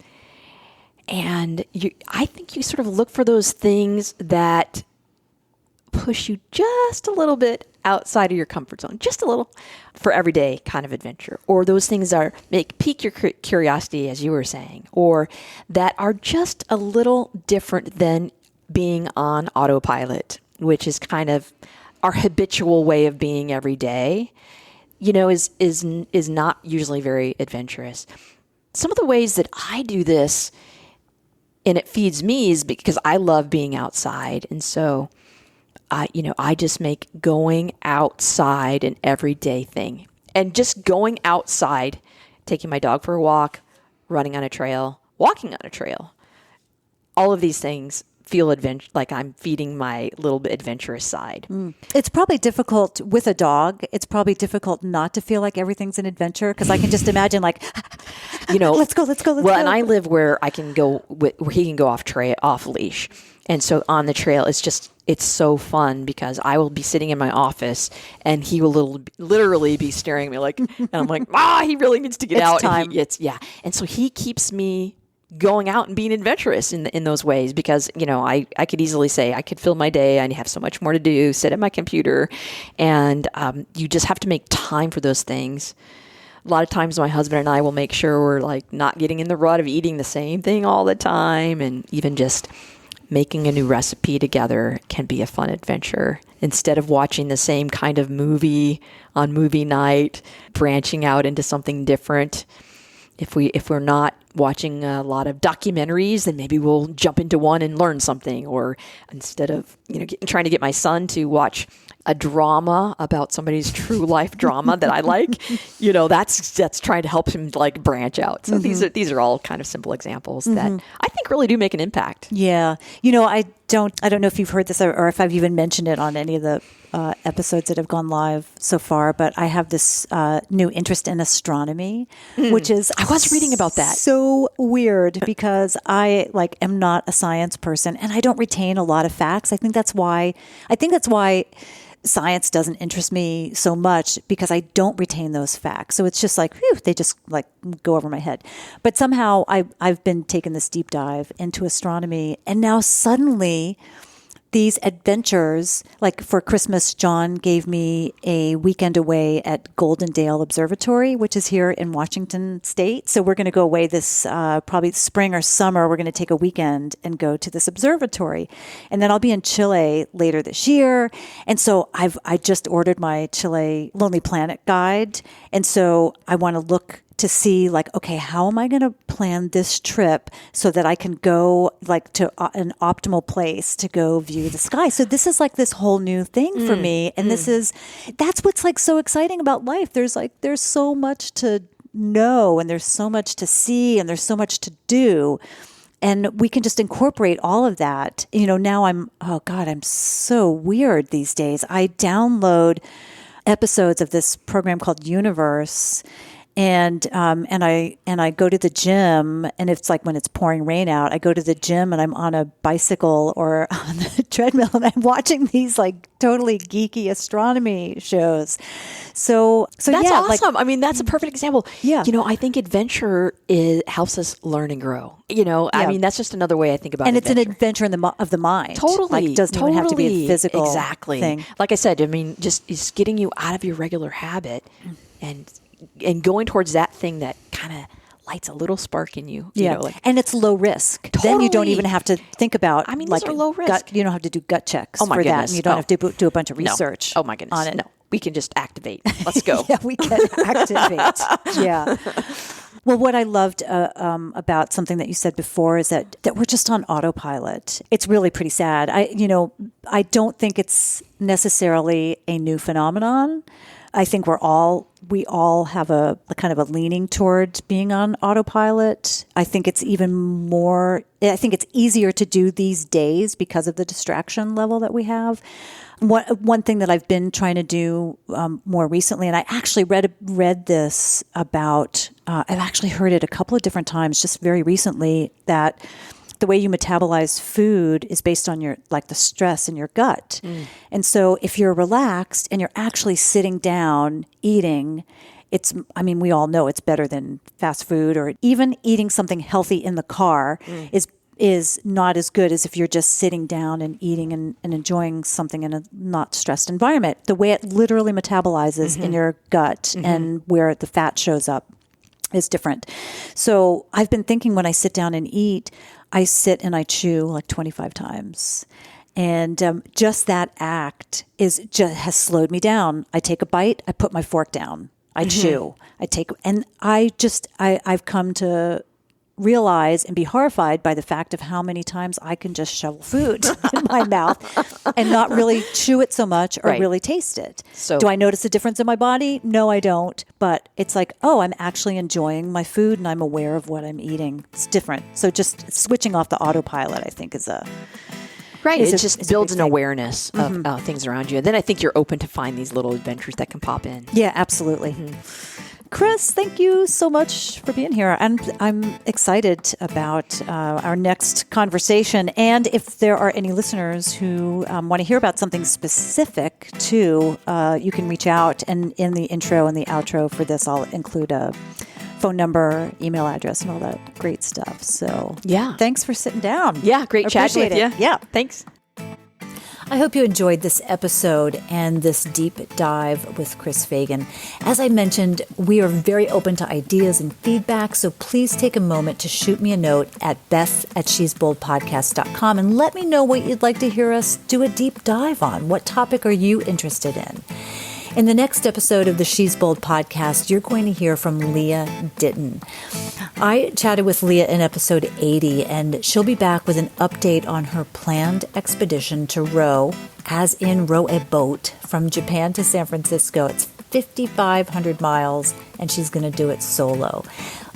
B: And I think you sort of look for those things that push you just a little bit outside of your comfort zone, just a little, for everyday kind of adventure. Or those things that pique your curiosity, as you were saying, or that are just a little different than being on autopilot, which is kind of our habitual way of being every day, is not usually very adventurous. Some of the ways that I do this, and it feeds me, is because I love being outside. And so, I just make going outside an everyday thing. And just going outside, taking my dog for a walk, running on a trail, walking on a trail, all of these things feel like I'm feeding my little bit adventurous side.
A: It's probably difficult with a dog. It's probably difficult not to feel like everything's an adventure, because I can just imagine like, let's go.
B: Well, and I live where I can go, where he can go off leash. And so on the trail, it's so fun because I will be sitting in my office and he will literally be staring at me like, and I'm like, he really needs to get out.
A: Time.
B: And so he keeps me going out and being adventurous in those ways, because, I could easily say I could fill my day. I have so much more to do, sit at my computer, and you just have to make time for those things. A lot of times my husband and I will make sure we're like not getting in the rut of eating the same thing all the time, and even just making a new recipe together can be a fun adventure. Instead of watching the same kind of movie on movie night, branching out into something different. If we're not watching a lot of documentaries, then maybe we'll jump into one and learn something. Or instead of trying to get my son to watch a drama about somebody's true life drama that I like, that's trying to help him like branch out. So these are all kind of simple examples that I think really do make an impact.
A: Yeah, I don't know if you've heard this or if I've even mentioned it on any of the episodes that have gone live so far, but I have this new interest in astronomy, which is
B: I was reading about that.
A: So weird because I am not a science person and I don't retain a lot of facts. I think that's why science doesn't interest me so much, because I don't retain those facts. So it's just like, whew, they just like go over my head. But somehow I've been taking this deep dive into astronomy, and now suddenly these adventures, like for Christmas, John gave me a weekend away at Golden Dale Observatory, which is here in Washington State. So we're going to go away this probably spring or summer. We're going to take a weekend and go to this observatory. And then I'll be in Chile later this year. And so I just ordered my Chile Lonely Planet guide. And so I want to look to see okay, how am I going to plan this trip so that I can go to an optimal place to go view the sky. So this is this whole new thing for me. And that's what's so exciting about life. There's so much to know, and there's so much to see, and there's so much to do. And we can just incorporate all of that. Now I'm so weird these days. I download episodes of this program called Universe, and I go to the gym, and it's when it's pouring rain out, I go to the gym and I'm on a bicycle or on the treadmill, and I'm watching these totally geeky astronomy shows. So
B: that's awesome. I mean, that's a perfect example.
A: Yeah.
B: I think adventure helps us learn and grow. I mean, that's just another way I think about it.
A: And it's an adventure of the mind.
B: Totally.
A: It doesn't even have to be a physical thing.
B: Like I said, I mean, just getting you out of your regular habit and going towards that thing that kind of lights a little spark in you.
A: And it's low risk.
B: Totally.
A: Then you don't even have to think about.
B: These are low risk.
A: You don't have to do gut checks
B: for
A: that, and you don't have to do a bunch of research.
B: No. Oh my goodness,
A: on it.
B: No. we can just activate. Let's go.
A: Yeah, we can activate. Yeah. Well, what I loved about something that you said before is that we're just on autopilot. It's really pretty sad. I don't think it's necessarily a new phenomenon. I think we all have a kind of a leaning toward being on autopilot. I think it's easier to do these days because of the distraction level that we have. One thing that I've been trying to do more recently, and I actually read this about, I've actually heard it a couple of different times just very recently, that the way you metabolize food is based on the stress in your gut. And so if you're relaxed and you're actually sitting down eating, we all know it's better than fast food, or even eating something healthy in the car is not as good as if you're just sitting down and eating and enjoying something in a not stressed environment. The way it literally metabolizes in your gut and where the fat shows up is different. So I've been thinking, when I sit down and eat, I sit and I chew like 25 times. And just that act has slowed me down. I take a bite, I put my fork down, I chew, I've come to realize and be horrified by the fact of how many times I can just shovel food in my mouth and not really chew it so much or really taste it. So, do I notice a difference in my body? No, I don't. But it's like, oh, I'm actually enjoying my food and I'm aware of what I'm eating. It's different. So just switching off the autopilot, I think, is a...
B: Right. It just builds an awareness of things around you. And then I think you're open to find these little adventures that can pop in.
A: Yeah, absolutely. Chris, thank you so much for being here. And I'm excited about our next conversation. And if there are any listeners who want to hear about something specific too, you can reach out. And in the intro and the outro for this, I'll include a phone number, email address, and all that great stuff. So thanks for sitting down.
B: Yeah, great chatting with you.
A: Yeah,
B: thanks.
A: I hope you enjoyed this episode and this deep dive with Chris Fagan. As I mentioned, we are very open to ideas and feedback, so please take a moment to shoot me a note at beth@shesboldpodcast.com and let me know what you'd like to hear us do a deep dive on. What topic are you interested in? In the next episode of the She's Bold podcast, you're going to hear from Leah Ditton. I chatted with Leah in episode 80, and she'll be back with an update on her planned expedition to row, as in row a boat, from Japan to San Francisco. It's 5,500 miles, and she's going to do it solo.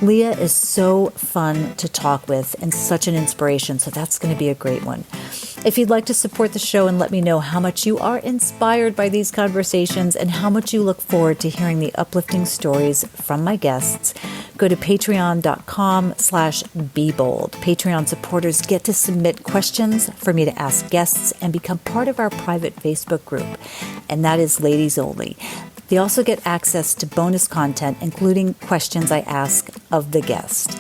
A: Leah is so fun to talk with and such an inspiration, so that's going to be a great one. If you'd like to support the show and let me know how much you are inspired by these conversations and how much you look forward to hearing the uplifting stories from my guests, go to patreon.com/bebold. Patreon supporters get to submit questions for me to ask guests and become part of our private Facebook group, and that is ladies only. They also get access to bonus content, including questions I ask of the guest.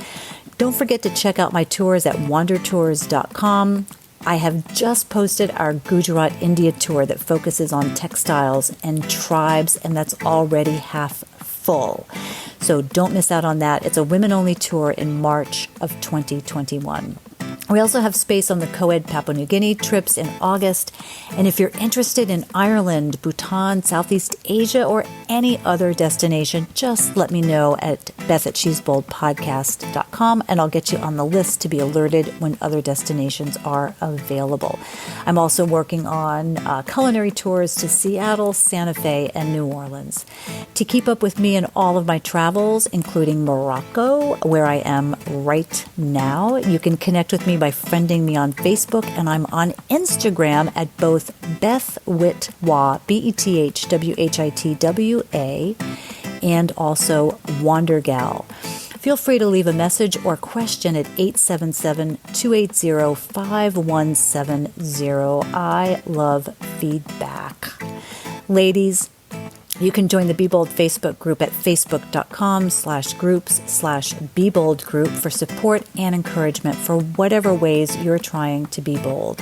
A: Don't forget to check out my tours at wandertours.com. I have just posted our Gujarat, India tour that focuses on textiles and tribes, and that's already half full. So don't miss out on that. It's a women-only tour in March of 2021. We also have space on the co-ed Papua New Guinea trips in August. And if you're interested in Ireland, Bhutan, Southeast Asia, or any other destination, just let me know at beth@shesboldpodcast.com, and I'll get you on the list to be alerted when other destinations are available. I'm also working on culinary tours to Seattle, Santa Fe, and New Orleans. To keep up with me and all of my travels, including Morocco, where I am right now, you can connect with me by friending me on Facebook, and I'm on Instagram at both Beth Whitwa, BETHWHITWA, and also Wandergal. Feel free to leave a message or question at 877-280-5170. I love feedback. Ladies, you can join the Be Bold Facebook group at facebook.com/groups/Be Bold group for support and encouragement for whatever ways you're trying to be bold.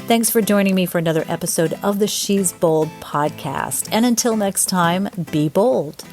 A: Thanks for joining me for another episode of the She's Bold podcast. And until next time, be bold.